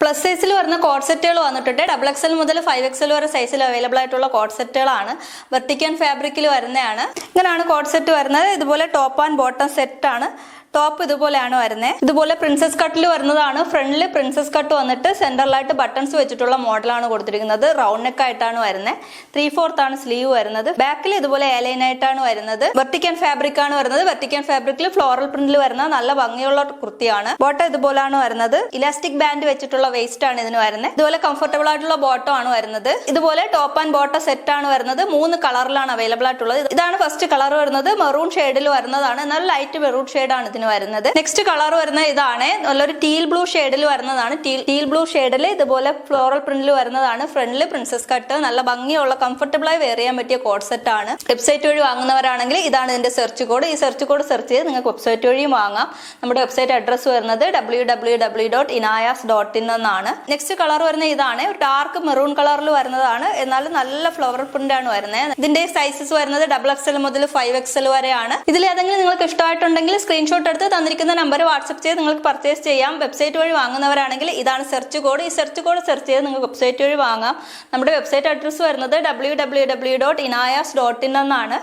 Plus സൈസിൽ വരുന്ന code സെറ്റുകൾ വന്നിട്ടുണ്ട്. XXL മുതൽ 5XL വരെ സൈസിൽ അവൈലബിൾ ആയിട്ടുള്ള കോഡ് സെറ്റുകളാണ്. വെർട്ടിക്കൻ ഫാബ്രിക്കിൽ വരുന്നതാണ്. ഇങ്ങനെയാണ് കോഡ് സെറ്റ് വരുന്നത്. ഇതുപോലെ ടോപ്പ് ആൻഡ് ബോട്ടം സെറ്റ് ആണ്. ടോപ്പ് ഇതുപോലെയാണ് വരുന്നത്. ഇതുപോലെ പ്രിൻസസ് കട്ടിൽ വരുന്നതാണ്. ഫ്രണ്ടിൽ പ്രിൻസസ് കട്ട് വന്നിട്ട് സെന്ററിലായിട്ട് ബട്ടൺസ് വെച്ചിട്ടുള്ള മോഡലാണ് കൊടുത്തിരിക്കുന്നത്. റൗണ്ട് നെക്ക് ആയിട്ടാണ് വരുന്നത്. 3/4 ആണ് സ്ലീവ് വരുന്നത്. ബാക്കിൽ ഇതുപോലെ എലൈൻ ആയിട്ടാണ് വരുന്നത്. വെർട്ടിക്കൻ ഫാബ്രിക് ആണ് വരുന്നത്. വെർട്ടിക്കൻ ഫാബ്രിക്കിൽ ഫ്ലോറൽ പ്രിന്റിൽ വരുന്ന നല്ല ഭംഗിയുള്ള കുർത്തിയാണ്. ബോട്ടം ഇതുപോലാണ് വരുന്നത്. ഇലാസ്റ്റിക് ബാൻഡ് വെച്ചിട്ടുള്ള വേസ്റ്റ് ആണ് ഇതിന് വരുന്നത്. ഇതുപോലെ കംഫർട്ടബിൾ ആയിട്ടുള്ള ബോട്ടം ആണ് വരുന്നത്. ഇതുപോലെ ടോപ്പ് ആൻഡ് ബോട്ടം സെറ്റ് ആണ് വരുന്നത്. 3 കളറിലാണ് അവൈലബിൾ ആയിട്ടുള്ളത്. ഇതാണ് ഫസ്റ്റ് കളർ വരുന്നത്. മെറൂൺ ഷെയ്ഡിൽ വരുന്നതാണ്. എന്നാൽ ലൈറ്റ് മെറൂൺ ഷെയ്ഡ് ആണ് ഇതിന് വരുന്നത്. നെക്സ്റ്റ് കളർ വരുന്നത് ഇതാണ്. നല്ലൊരു ടീൽ ബ്ലൂ ഷെയ്ഡിൽ വരുന്നതാണ്. ടീൽ ബ്ലൂ ഷെയ്ഡിൽ ഇതുപോലെ ഫ്ലോറൽ പ്രിന്റിൽ വരുന്നതാണ്. ഫ്രണ്ടിൽ പ്രിൻസസ് കട്ട്. നല്ല ഭംഗിയുള്ള കംഫർട്ടബിൾ ആയി വെയർ ചെയ്യാൻ പറ്റിയ കോഡ് സെറ്റ് ആണ്. വെബ്സൈറ്റ് വഴി വാങ്ങുന്നവരാണെങ്കിൽ ഇതാണ് ഇതിന്റെ സെർച്ച് കോഡ്. ഈ സെർച്ച് കോഡ് സെർച്ച് ചെയ്ത് നിങ്ങൾക്ക് വെബ്സൈറ്റ് വഴിയും വാങ്ങാം. നമ്മുടെ വെബ്സൈറ്റ് അഡ്രസ് വരുന്നത് www.inayas.in എന്നാണ്. നെക്സ്റ്റ് കളർ വരുന്നത് ഇതാണ്. ഒരു ഡാർക്ക് മെറൂൺ കളറിൽ വരുന്നതാണ്. എന്നാൽ നല്ല ഫ്ലവർ പ്രിന്റ് ആണ് വരുന്നത്. ഇതിന്റെ സൈസസ് വരുന്നത് XXL മുതൽ 5XL വരെയാണ്. ഇതിൽ ഏതെങ്കിലും നിങ്ങൾക്ക് ഇഷ്ടമായിട്ടുണ്ടെങ്കിൽ സ്ക്രീൻഷോട്ട് എടുത്ത് തന്നിരിക്കുന്ന നമ്പർ വാട്സ്ആപ്പ് ചെയ്ത് നിങ്ങൾക്ക് പർച്ചേസ് ചെയ്യാം. വെബ്സൈറ്റ് വഴി വാങ്ങുന്നവരാണെങ്കിൽ ഇതാണ് സെർച്ച് കോഡ്. ഈ സെർച്ച് കോഡ് സെർച്ച് ചെയ്ത് നിങ്ങൾക്ക് വെബ്സൈറ്റ് വഴി വാങ്ങാം. നമ്മുടെ വെബ്സൈറ്റ് അഡ്രസ് വരുന്നത് www.inayas.in എന്നാണ്.